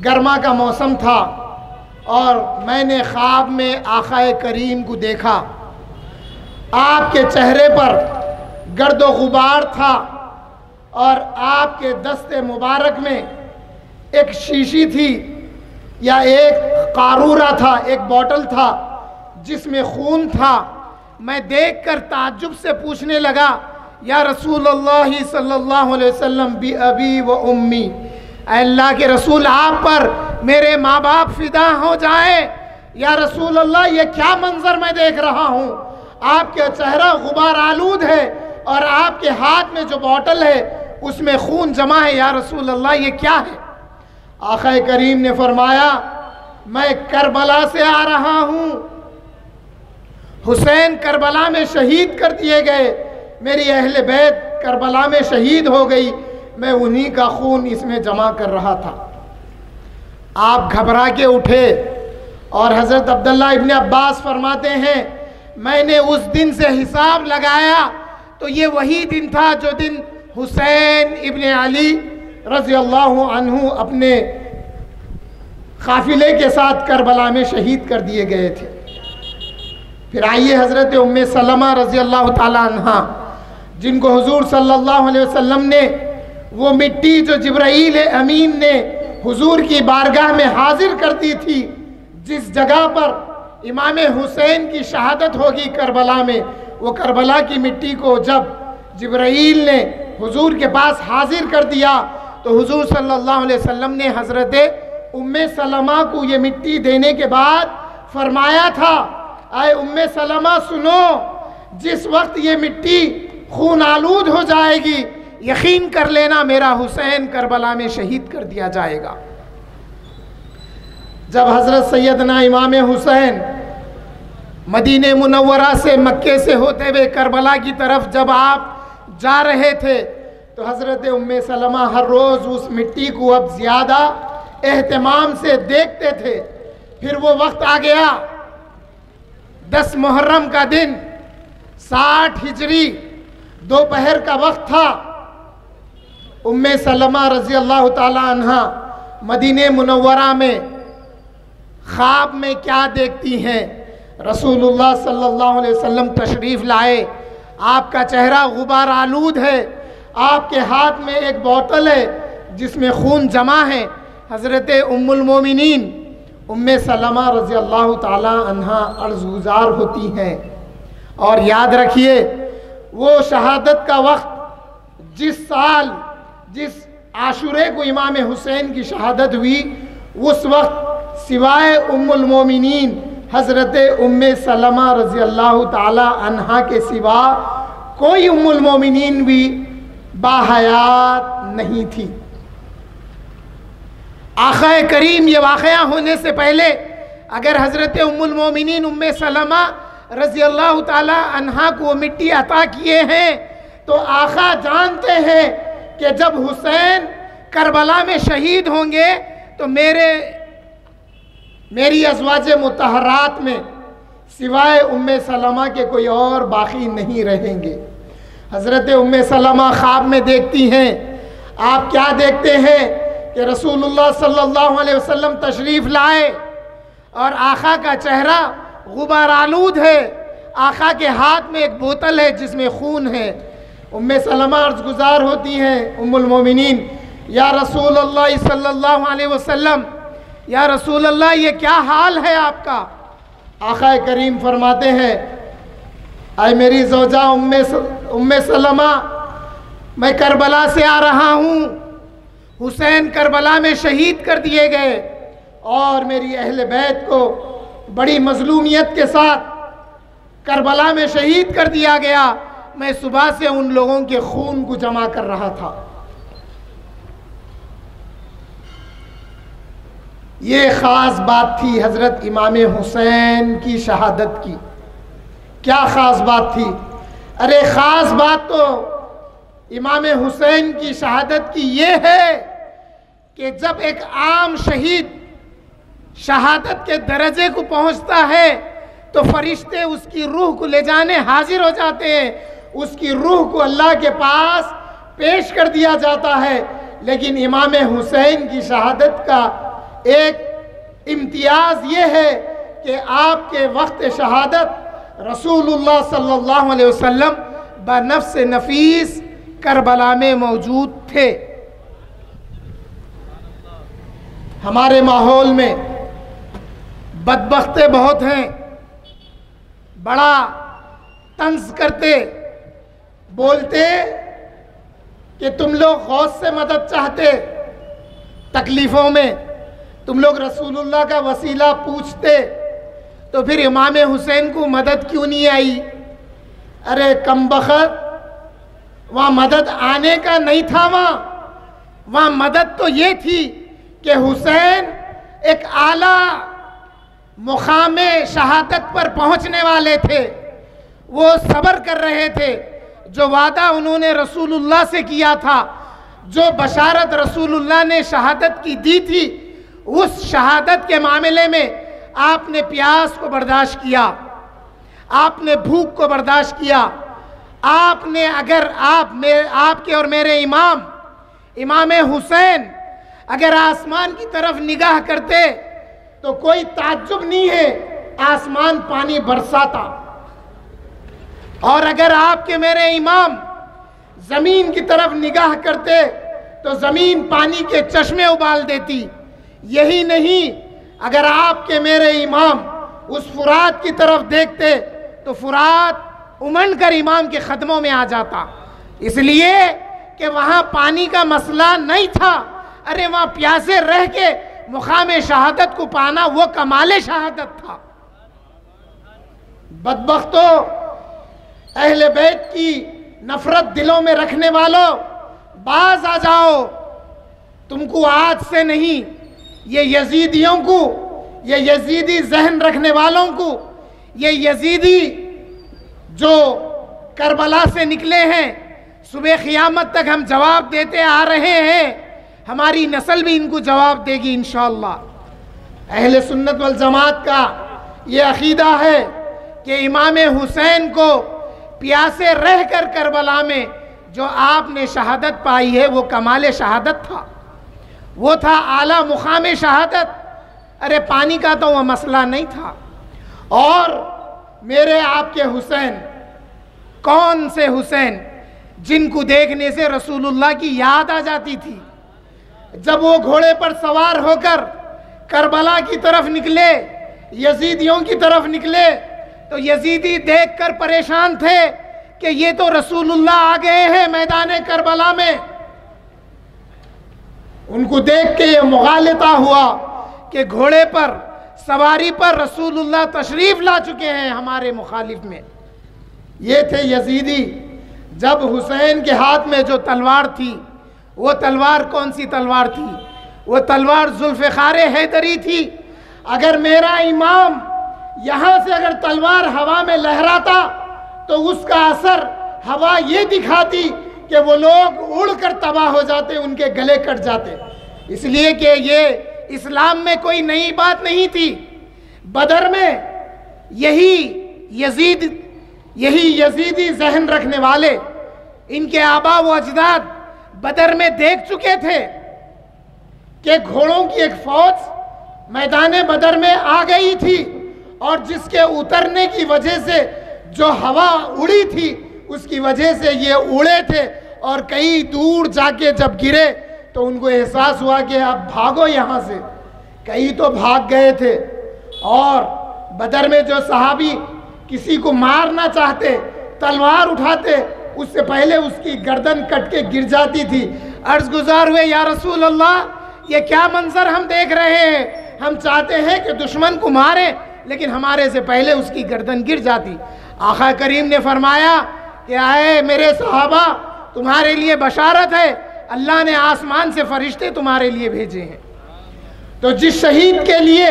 گرما کا موسم تھا، اور میں نے خواب میں آقا کریم کو دیکھا۔ آپ کے چہرے پر گرد و غبار تھا اور آپ کے دست مبارک میں ایک شیشی تھی یا ایک قارورہ تھا، ایک بوٹل تھا جس میں خون تھا۔ میں دیکھ کر تعجب سے پوچھنے لگا، یا رسول اللہ صلی اللہ علیہ وسلم بی ابی و امی، اے اللہ کے رسول آپ پر میرے ماں باپ فدا ہو جائیں، یا رسول اللہ یہ کیا منظر میں دیکھ رہا ہوں؟ آپ کا چہرہ غبار آلود ہے اور آپ کے ہاتھ میں جو بوٹل ہے اس میں خون جمع ہے، یا رسول اللہ یہ کیا ہے؟ آقا کریم نے فرمایا میں کربلا سے آ رہا ہوں، حسین کربلا میں شہید کر دیے گئے، میری اہل بیت کربلا میں شہید ہو گئی، میں انہی کا خون اس میں جمع کر رہا تھا۔ آپ گھبرا کے اٹھے اور حضرت عبداللہ ابن عباس فرماتے ہیں میں نے اس دن سے حساب لگایا تو یہ وہی دن تھا جو دن حسین ابن علی رضی اللہ عنہ اپنے قافلے کے ساتھ کربلا میں شہید کر دیے گئے تھے۔ پھر آئیے حضرت ام سلمہ رضی اللہ تعالی عنہ، جن کو حضور صلی اللہ علیہ وسلم نے وہ مٹی جو جبرائیل امین نے حضور کی بارگاہ میں حاضر کر دی تھی، جس جگہ پر امام حسین کی شہادت ہوگی کربلا میں، وہ کربلا کی مٹی کو جب جبرائیل نے حضور کے پاس حاضر کر دیا تو حضور صلی اللہ علیہ وسلم نے حضرت ام سلمہ کو یہ مٹی دینے کے بعد فرمایا تھا اے ام سلمہ سنو، جس وقت یہ مٹی خون آلود ہو جائے گی یقین کر لینا میرا حسین کربلا میں شہید کر دیا جائے گا۔ جب حضرت سیدنا امام حسین مدینہ منورہ سے مکے سے ہوتے ہوئے کربلا کی طرف جب آپ جا رہے تھے تو حضرت ام سلمہ ہر روز اس مٹی کو اب زیادہ اہتمام سے دیکھتے تھے۔ پھر وہ وقت آ گیا، 10 محرم کا دن، 60 ہجری، دوپہر کا وقت تھا۔ ام سلمہ رضی اللہ تعالی عنہ مدینہ منورہ میں خواب میں کیا دیکھتی ہیں؟ رسول اللہ صلی اللہ علیہ وسلم تشریف لائے، آپ کا چہرہ غبار آلود ہے، آپ کے ہاتھ میں ایک بوتل ہے جس میں خون جمع ہے۔ حضرت ام المومنین ام سلمہ رضی اللہ تعالی عنہ عرض گزار ہوتی ہیں، اور یاد رکھیے وہ شہادت کا وقت جس سال جس عاشورے کو امام حسین کی شہادت ہوئی، اس وقت سوائے ام المومنین حضرت ام سلمہ رضی اللہ تعالی عنہ کے سوا کوئی ام المومنین بھی باحیات نہیں تھی۔ آقا کریم یہ واقعہ ہونے سے پہلے اگر حضرت ام المومنین ام سلمہ رضی اللہ تعالی عنہ کو مٹی عطا کیے ہیں تو آقا جانتے ہیں کہ جب حسین کربلا میں شہید ہوں گے تو میری ازواج مطہرات میں سوائے ام سلمہ کے کوئی اور باقی نہیں رہیں گے۔ حضرت ام سلمہ خواب میں دیکھتی ہیں، آپ کیا دیکھتے ہیں کہ رسول اللہ صلی اللہ علیہ وسلم تشریف لائے اور آقا کا چہرہ غبار آلود ہے، آقا کے ہاتھ میں ایک بوتل ہے جس میں خون ہے۔ ام سلمہ عرض گزار ہوتی ہیں ام المومنین، یا رسول اللہ صلی اللہ علیہ وسلم، یا رسول اللہ یہ کیا حال ہے آپ کا؟ آقا کریم فرماتے ہیں، اے میری زوجہ ام سلمہ، میں کربلا سے آ رہا ہوں، حسین کربلا میں شہید کر دیے گئے اور میری اہل بیت کو بڑی مظلومیت کے ساتھ کربلا میں شہید کر دیا گیا، میں صبح سے ان لوگوں کے خون کو جمع کر رہا تھا۔ یہ خاص بات تھی حضرت امام حسین کی شہادت کی۔ کیا خاص بات تھی؟ ارے خاص بات تو امام حسین کی شہادت کی یہ ہے کہ جب ایک عام شہید شہادت کے درجے کو پہنچتا ہے تو فرشتے اس کی روح کو لے جانے حاضر ہو جاتے ہیں، اس کی روح کو اللہ کے پاس پیش کر دیا جاتا ہے۔ لیکن امام حسین کی شہادت کا ایک امتیاز یہ ہے کہ آپ کے وقت شہادت رسول اللہ صلی اللہ علیہ وسلم بنفس نفیس کربلا میں موجود تھے۔ ہمارے ماحول میں بدبختے بہت ہیں، بڑا طنز کرتے، بولتے کہ تم لوگ غوث سے مدد چاہتے، تکلیفوں میں تم لوگ رسول اللہ کا وسیلہ پوچھتے، تو پھر امام حسین کو مدد کیوں نہیں آئی؟ ارے کم بخت، وہاں مدد آنے کا نہیں تھا، وہاں مدد تو یہ تھی کہ حسین ایک اعلیٰ مقام شہادت پر پہنچنے والے تھے، وہ صبر کر رہے تھے، جو وعدہ انہوں نے رسول اللہ سے کیا تھا، جو بشارت رسول اللہ نے شہادت کی دی تھی، اس شہادت کے معاملے میں آپ نے پیاس کو برداشت کیا، آپ نے بھوک کو برداشت کیا، آپ نے اگر آپ کے اور میرے امام حسین اگر آسمان کی طرف نگاہ کرتے تو کوئی تعجب نہیں ہے، آسمان پانی برساتا، اور اگر آپ کے میرے امام زمین کی طرف نگاہ کرتے تو زمین پانی کے چشمے ابال دیتی۔ یہی نہیں، اگر آپ کے میرے امام اس فرات کی طرف دیکھتے تو فرات امنڈ کر امام کے قدموں میں آ جاتا، اس لیے کہ وہاں پانی کا مسئلہ نہیں تھا۔ ارے وہاں پیاسے رہ کے مقام شہادت کو پانا وہ کمال شہادت تھا۔ بدبختو، اہل بیت کی نفرت دلوں میں رکھنے والوں، باز آ جاؤ، تم کو آج سے نہیں، یہ یزیدیوں کو، یہ یزیدی ذہن رکھنے والوں کو، یہ یزیدی جو کربلا سے نکلے ہیں، صبح قیامت تک ہم جواب دیتے آ رہے ہیں، ہماری نسل بھی ان کو جواب دے گی انشاءاللہ۔ اہل سنت والجماعت کا یہ عقیدہ ہے کہ امام حسین کو پیاسے رہ کر کربلا میں جو آپ نے شہادت پائی ہے وہ کمال شہادت تھا، وہ تھا اعلیٰ مقام شہادت۔ ارے پانی کا تو وہ مسئلہ نہیں تھا۔ اور میرے آپ کے حسین، کون سے حسین جن کو دیکھنے سے رسول اللہ کی یاد آ جاتی تھی؟ جب وہ گھوڑے پر سوار ہو کر کربلا کی طرف نکلے، یزیدیوں کی طرف نکلے، تو یزیدی دیکھ کر پریشان تھے کہ یہ تو رسول اللہ آ گئے ہیں میدان کربلا میں۔ ان کو دیکھ کے یہ مغالطہ ہوا کہ گھوڑے پر سواری پر رسول اللہ تشریف لا چکے ہیں ہمارے مخالف میں۔ یہ تھے یزیدی۔ جب حسین کے ہاتھ میں جو تلوار تھی، وہ تلوار کون سی تلوار تھی؟ وہ تلوار ذوالفقار حیدری تھی۔ اگر میرا امام یہاں سے اگر تلوار ہوا میں لہراتا تو اس کا اثر ہوا یہ دکھاتی کہ وہ لوگ اڑ کر تباہ ہو جاتے، ان کے گلے کٹ جاتے، اس لیے کہ یہ اسلام میں کوئی نئی بات نہیں تھی۔ بدر میں یہی یزیدی ذہن رکھنے والے، ان کے آبا و اجداد بدر میں دیکھ چکے تھے کہ گھوڑوں کی ایک فوج میدان بدر میں آ گئی تھی، اور جس کے اترنے کی وجہ سے جو ہوا اڑی تھی اس کی وجہ سے یہ اڑے تھے، اور کئی دور جا کے جب گرے تو ان کو احساس ہوا کہ اب بھاگو یہاں سے۔ کئی تو بھاگ گئے تھے، اور بدر میں جو صحابی کسی کو مارنا چاہتے تلوار اٹھاتے، اس سے پہلے اس کی گردن کٹ کے گر جاتی تھی۔ عرض گزار ہوئے یا رسول اللہ، یہ کیا منظر ہم دیکھ رہے ہیں؟ ہم چاہتے ہیں کہ دشمن کو ماریں، لیکن ہمارے سے پہلے اس کی گردن گر جاتی۔ آقا کریم نے فرمایا کہ اے میرے صحابہ، تمہارے لیے بشارت ہے، اللہ نے آسمان سے فرشتے تمہارے لیے بھیجے ہیں۔ تو جس شہید کے لیے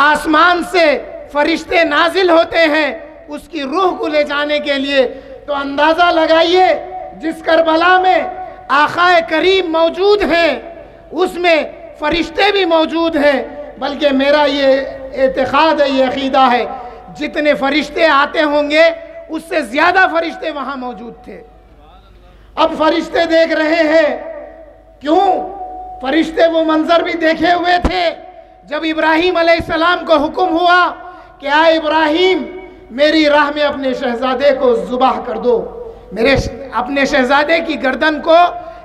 آسمان سے فرشتے نازل ہوتے ہیں اس کی روح کو لے جانے کے لیے، تو اندازہ لگائیے جس کربلا میں آقا کریم موجود ہیں اس میں فرشتے بھی موجود ہیں، بلکہ میرا یہ اعتقاد ہے، یہ عقیدہ ہے، جتنے فرشتے آتے ہوں گے اس سے زیادہ فرشتے وہاں موجود تھے۔ اب فرشتے دیکھ رہے ہیں، کیوں؟ فرشتے وہ منظر بھی دیکھے ہوئے تھے جب ابراہیم علیہ السلام کو حکم ہوا کہ اے ابراہیم، میری راہ میں اپنے شہزادے کو ذبح کر دو، اپنے شہزادے کی گردن کو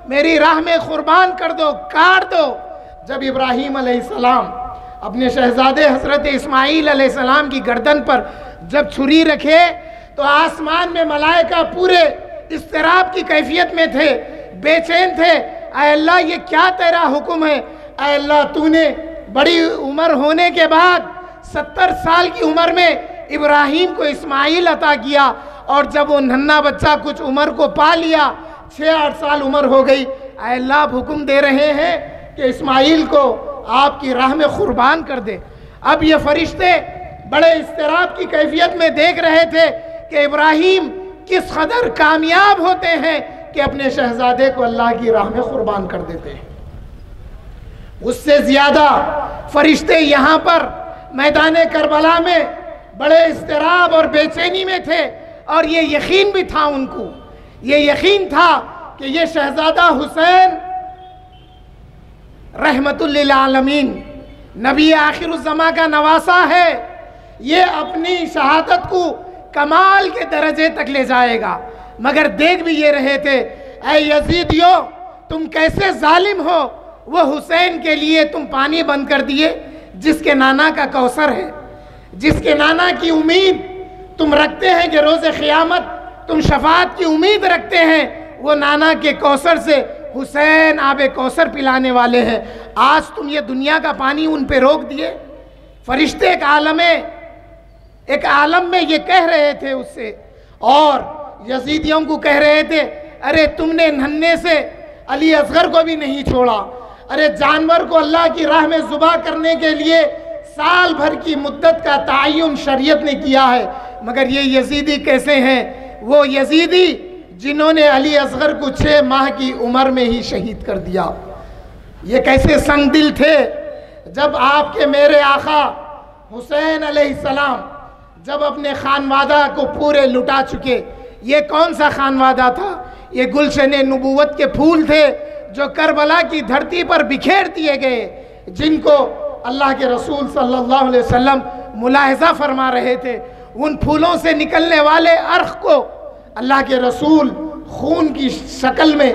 میری راہ میں قربان کر دو، کاٹ دو۔ جب ابراہیم علیہ السلام اپنے شہزادے حضرت اسماعیل علیہ السلام کی گردن پر جب چھری رکھے تو آسمان میں ملائکہ پورے اضطراب کی کیفیت میں تھے، بے چین تھے۔ اے اللہ، یہ کیا تیرا حکم ہے؟ اے اللہ، تو نے بڑی عمر ہونے کے بعد 70 سال کی عمر میں ابراہیم کو اسماعیل عطا کیا، اور جب وہ ننھا بچہ کچھ عمر کو پا لیا، 6-8 سال عمر ہو گئی، اے اللہ آپ حکم دے رہے ہیں کہ اسماعیل کو آپ کی راہ میں قربان کر دے۔ اب یہ فرشتے بڑے اضطراب کی کیفیت میں دیکھ رہے تھے کہ ابراہیم کس قدر کامیاب ہوتے ہیں کہ اپنے شہزادے کو اللہ کی راہ میں قربان کر دیتے ہیں۔ اس سے زیادہ فرشتے یہاں پر میدان کربلا میں بڑے اضطراب اور بے چینی میں تھے، اور یہ یقین بھی تھا ان کو، یہ یقین تھا کہ یہ شہزادہ حسین رحمت للعالمین، نبی آخر الزمان کا نواسہ ہے، یہ اپنی شہادت کو کمال کے درجے تک لے جائے گا۔ مگر دیکھ بھی یہ رہے تھے، اے یزیدیو، تم کیسے ظالم ہو، وہ حسین کے لیے تم پانی بند کر دیے جس کے نانا کا کوثر ہے، جس کے نانا کی امید تم رکھتے ہیں کہ روز قیامت تم شفاعت کی امید رکھتے ہیں، وہ نانا کے کوثر سے حسین آب کوثر پلانے والے ہیں، آج تم یہ دنیا کا پانی ان پہ روک دیے۔ فرشتے ایک عالم میں یہ کہہ رہے تھے اس سے، اور یزیدیوں کو کہہ رہے تھے، ارے تم نے ننھے سے علی اصغر کو بھی نہیں چھوڑا، ارے جانور کو اللہ کی راہ میں ذبح کرنے کے لیے سال بھر کی مدت کا تعین شریعت نے کیا ہے، مگر یہ یزیدی کیسے ہیں؟ وہ یزیدی جنہوں نے علی اصغر کو 6 ماہ کی عمر میں ہی شہید کر دیا۔ یہ کیسے سنگ دل تھے جب آپ کے میرے آقا حسین علیہ السلام جب اپنے خانوادہ کو پورے لٹا چکے۔ یہ کون سا خانوادہ تھا؟ یہ گلشن نبوت کے پھول تھے جو کربلا کی دھرتی پر بکھیر دیے گئے، جن کو اللہ کے رسول صلی اللہ علیہ وسلم ملاحظہ فرما رہے تھے۔ ان پھولوں سے نکلنے والے عرق کو اللہ کے رسول خون کی شکل میں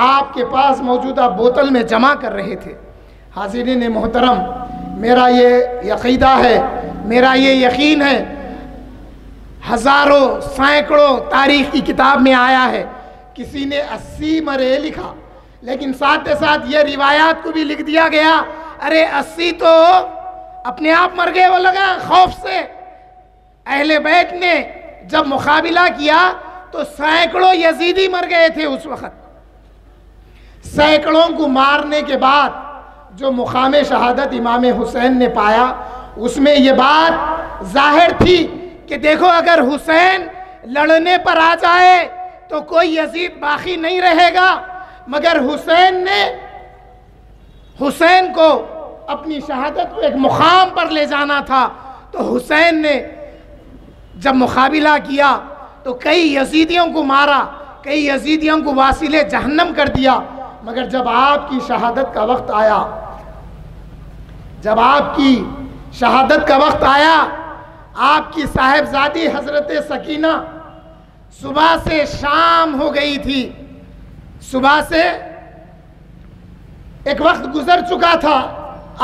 آپ کے پاس موجودہ بوتل میں جمع کر رہے تھے۔ حاضرین محترم، میرا یہ عقیدہ ہے، میرا یہ یقین ہے، ہزاروں سینکڑوں تاریخ کی کتاب میں آیا ہے، کسی نے 80 مرے لکھا، لیکن ساتھ ساتھ یہ روایات کو بھی لکھ دیا گیا، ارے 80 تو اپنے آپ مر گئے، وہ لگا خوف سے۔ اہل بیت نے جب مقابلہ کیا تو سینکڑوں یزیدی مر گئے تھے اس وقت۔ سینکڑوں کو مارنے کے بعد جو مقام شہادت امام حسین نے پایا، اس میں یہ بات ظاہر تھی کہ دیکھو اگر حسین لڑنے پر آ جائے تو کوئی یزید باقی نہیں رہے گا، مگر حسین کو اپنی شہادت کو ایک مقام پر لے جانا تھا، تو حسین نے جب مقابلہ کیا تو کئی یزیدیوں کو مارا، کئی یزیدیوں کو واصل جہنم کر دیا، مگر جب آپ کی شہادت کا وقت آیا، جب آپ کی شہادت کا وقت آیا، آپ کی صاحبزادی حضرت سکینہ صبح سے شام ہو گئی تھی، صبح سے ایک وقت گزر چکا تھا،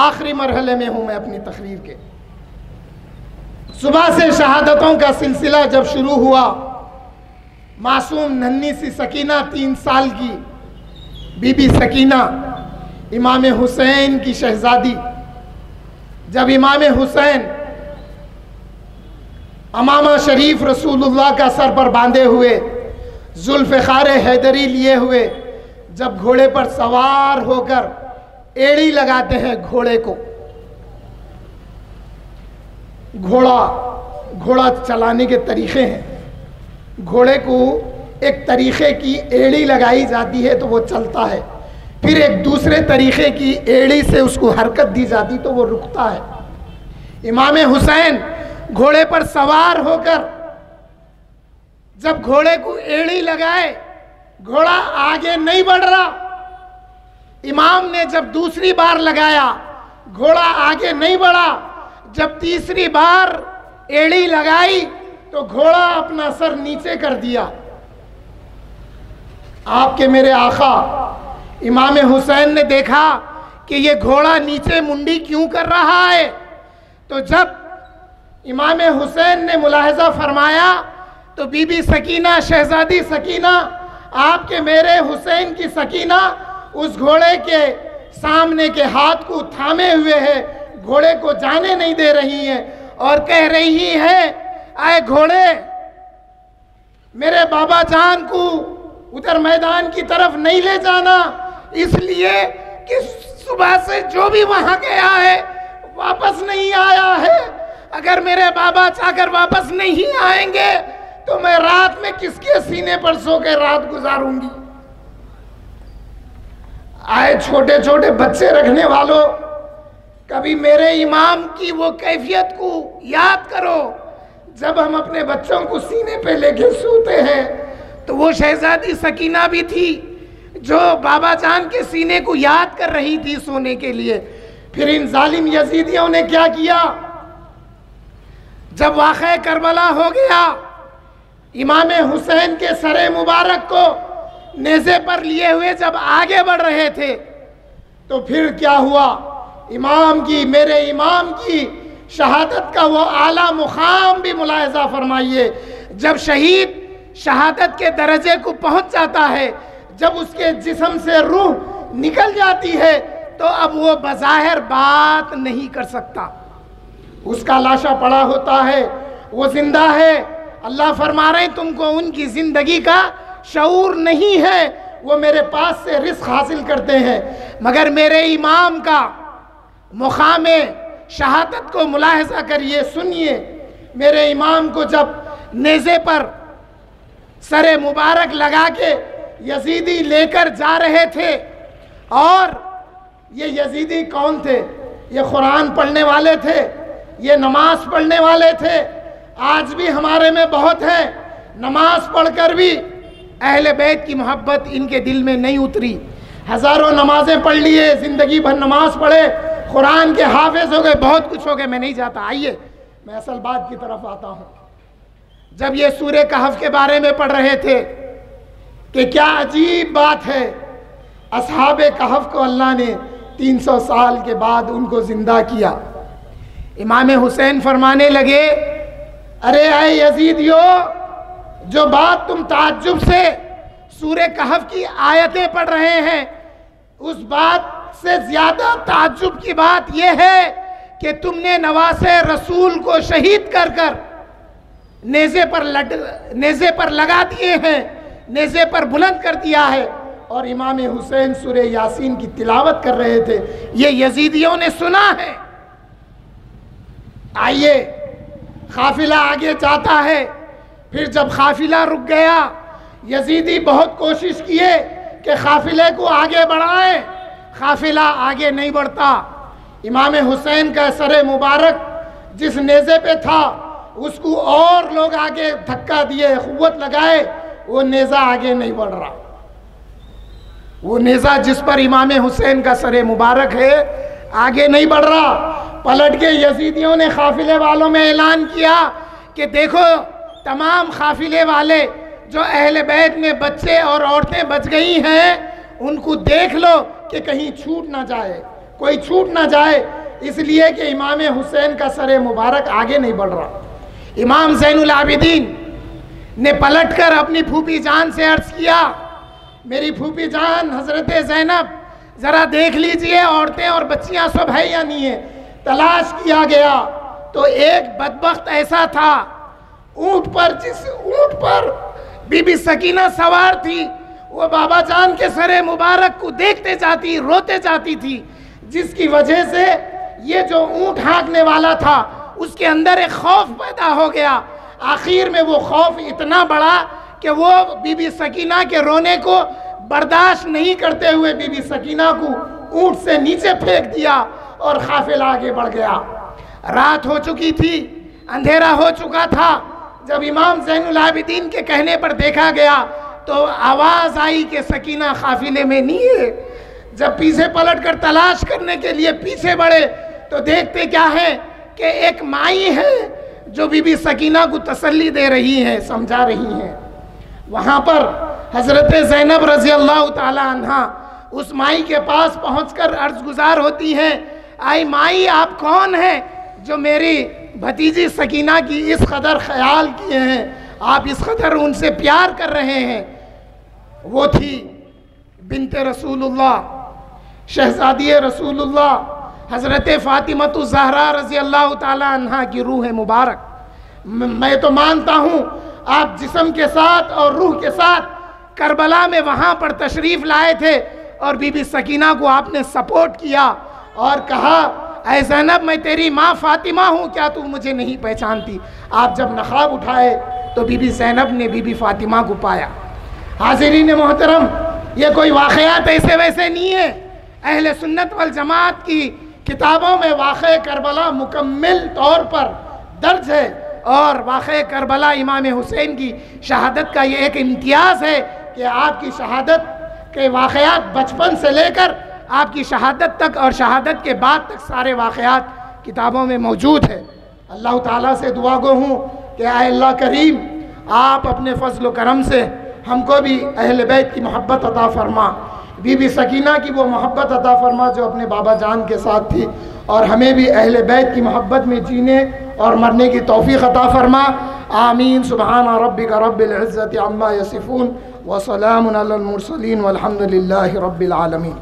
آخری مرحلے میں ہوں میں اپنی تقریر کے، صبح سے شہادتوں کا سلسلہ جب شروع ہوا، معصوم ننھی سی سکینہ 3 سال کی بی بی سکینہ، امام حسین کی شہزادی، جب امام حسین امامہ شریف رسول اللہ کا سر پر باندھے ہوئے، ذوالفقار حیدری لیے ہوئے، جب گھوڑے پر سوار ہو کر ایڑی لگاتے ہیں گھوڑے کو، گھوڑا چلانے کے طریقے ہیں، گھوڑے کو ایک طریقے کی ایڑی لگائی جاتی ہے تو وہ چلتا ہے، پھر ایک دوسرے طریقے کی ایڑی سے اس کو حرکت دی جاتی تو وہ رکتا ہے۔ امام حسین گھوڑے پر سوار ہو کر جب گھوڑے کو ایڑی لگائے، گھوڑا آگے نہیں بڑھ رہا، امام نے جب دوسری بار لگایا، گھوڑا آگے نہیں بڑھا، جب تیسری بار ایڑی لگائی تو گھوڑا اپنا سر نیچے کر دیا۔ آپ کے میرے آقا امام حسین نے دیکھا کہ یہ گھوڑا نیچے منڈی کیوں کر رہا ہے، تو جب امام حسین نے ملاحظہ فرمایا تو بی بی سکینہ، شہزادی سکینہ، آپ کے میرے حسین کی سکینہ اس گھوڑے کے سامنے کے ہاتھ کو تھامے ہوئے ہے، گھوڑے کو جانے نہیں دے رہی ہیں اور کہہ رہی ہیں، اے گھوڑے، میرے بابا جان کو ادھر میدان کی طرف نہیں لے جانا، اس لیے کہ صبح سے جو بھی وہاں گیا ہے واپس نہیں آیا ہے، اگر میرے بابا چاہ کر واپس نہیں آئیں گے تو میں رات میں کس کے سینے پر سو کے رات گزاروں گی۔ آئے چھوٹے چھوٹے بچے رکھنے والوں، کبھی میرے امام کی وہ کیفیت کو یاد کرو، جب ہم اپنے بچوں کو سینے پہ لے کے سوتے ہیں تو وہ شہزادی سکینہ بھی تھی جو بابا جان کے سینے کو یاد کر رہی تھی سونے کے لیے۔ پھر ان ظالم یزیدیوں نے کیا کیا، جب واقعہ کربلا ہو گیا، امام حسین کے سر مبارک کو نیزے پر لیے ہوئے جب آگے بڑھ رہے تھے تو پھر کیا ہوا، امام کی، میرے امام کی شہادت کا وہ اعلیٰ مقام بھی ملاحظہ فرمائیے، جب شہید شہادت کے درجے کو پہنچ جاتا ہے، جب اس کے جسم سے روح نکل جاتی ہے تو اب وہ بظاہر بات نہیں کر سکتا، اس کا لاشا پڑا ہوتا ہے، وہ زندہ ہے، اللہ فرما رہے ہیں تم کو ان کی زندگی کا شعور نہیں ہے، وہ میرے پاس سے رزق حاصل کرتے ہیں، مگر میرے امام کا مقام شہادت کو ملاحظہ کریے، سنیے، میرے امام کو جب نیزے پر سر مبارک لگا کے یزیدی لے کر جا رہے تھے، اور یہ یزیدی کون تھے؟ یہ قرآن پڑھنے والے تھے، یہ نماز پڑھنے والے تھے، آج بھی ہمارے میں بہت ہے، نماز پڑھ کر بھی اہل بیت کی محبت ان کے دل میں نہیں اتری، ہزاروں نمازیں پڑھ لیے، زندگی بھر نماز پڑھے، قرآن کے حافظ ہو گئے، بہت کچھ ہو گئے، میں نہیں جاتا، آئیے میں اصل بات کی طرف آتا ہوں۔ جب یہ سورہ کہف کے بارے میں پڑھ رہے تھے کہ کیا عجیب بات ہے، اصحاب کہف کو اللہ نے 300 سال کے بعد ان کو زندہ کیا، امام حسین فرمانے لگے، ارے اے یزیدیو، جو بات تم تعجب سے سورہ کہف کی آیتیں پڑھ رہے ہیں، اس بات سے زیادہ تعجب کی بات یہ ہے کہ تم نے نواسے رسول کو شہید کر کر نیزے پر لگا دیے ہیں، نیزے پر بلند کر دیا ہے، اور امام حسین سورہ یاسین کی تلاوت کر رہے تھے، یہ یزیدیوں نے سنا ہے۔ آئیے، قافلہ آگے جاتا ہے، پھر جب قافلہ رک گیا، یزیدی بہت کوشش کیے کہ قافلے کو آگے بڑھائیں، قافلہ آگے نہیں بڑھتا۔ امام حسین کا سر مبارک جس نیزے پہ تھا اس کو اور لوگ آگے دھکا دیے، قوت لگائے، وہ نیزہ آگے نہیں بڑھ رہا۔ وہ نیزہ جس پر امام حسین کا سر مبارک ہے آگے نہیں بڑھ رہا۔ پلٹ کے یزیدیوں نے قافلے والوں میں اعلان کیا کہ دیکھو تمام قافلے والے جو اہل بیت میں بچے اور عورتیں بچ گئی ہیں ان کو دیکھ لو کہ کہیں چھوٹ نہ جائے، کوئی چھوٹ نہ جائے، اس لیے کہ امام حسین کا سر مبارک آگے نہیں بڑھ رہا۔ امام زین العابدین نے پلٹ کر اپنی پھوپھی جان سے عرض کیا، میری پھوپھی جان حضرت زینب ذرا دیکھ لیجئے عورتیں اور بچیاں سب ہے یا نہیں ہے۔ تلاش کیا گیا تو ایک بدبخت ایسا تھا اونٹ پر، جس اونٹ پر بی بی سکینہ سوار تھی، وہ بابا جان کے سر مبارک کو دیکھتے جاتی، روتے جاتی تھی، جس کی وجہ سے یہ جو اونٹ ہانکنے والا تھا اس کے اندر ایک خوف پیدا ہو گیا۔ آخر میں وہ خوف اتنا بڑا کہ وہ بی بی سکینہ کے رونے کو برداشت نہیں کرتے ہوئے بی بی سکینہ کو اونٹ سے نیچے پھینک دیا اور قافلہ آگے بڑھ گیا۔ رات ہو چکی تھی، اندھیرا ہو چکا تھا۔ جب امام زین العابدین کے کہنے پر دیکھا گیا تو آواز آئی کہ سکینہ قافلے میں نہیں ہے۔ جب پیچھے پلٹ کر تلاش کرنے کے لیے پیچھے بڑھے تو دیکھتے کیا ہے کہ ایک مائی ہے جو بی بی سکینہ کو تسلی دے رہی ہے، سمجھا رہی ہیں۔ وہاں پر حضرت زینب رضی اللہ تعالی عنہ اس مائی کے پاس پہنچ کر عرض گزار ہوتی ہیں، آئی مائی آپ کون ہیں جو میری بھتیجی سکینہ کی اس قدر خیال کیے ہیں، آپ اس قدر ان سے پیار کر رہے ہیں؟ وہ تھی بنت رسول اللہ، شہزادی رسول اللہ، حضرت فاطمہ الزہرا رضی اللہ تعالی عنہ کی روح مبارک۔ میں تو مانتا ہوں آپ جسم کے ساتھ اور روح کے ساتھ کربلا میں وہاں پر تشریف لائے تھے اور بی بی سکینہ کو آپ نے سپورٹ کیا اور کہا اے زینب میں تیری ماں فاطمہ ہوں، کیا تو مجھے نہیں پہچانتی؟ آپ جب نقاب اٹھائے تو بی بی زینب نے بی بی فاطمہ کو پایا۔ حاضرین محترم، یہ کوئی واقعات ایسے ویسے نہیں ہے، اہل سنت والجماعت کی کتابوں میں واقعہ کربلا مکمل طور پر درج ہے، اور واقعہ کربلا امام حسین کی شہادت کا یہ ایک امتیاز ہے کہ آپ کی شہادت کے واقعات بچپن سے لے کر آپ کی شہادت تک اور شہادت کے بعد تک سارے واقعات کتابوں میں موجود ہے۔ اللہ تعالیٰ سے دعا گو ہوں کہ اے اللہ کریم آپ اپنے فضل و کرم سے ہم کو بھی اہل بیت کی محبت عطا فرما، بی بی سکینہ کی وہ محبت عطا فرما جو اپنے بابا جان کے ساتھ تھی، اور ہمیں بھی اہل بیت کی محبت میں جینے اور مرنے کی توفیق عطا فرما۔ آمین۔ سبحان ربک رب العزت عما یصفون وسلام علی المرسلین والحمد للہ رب العالمین۔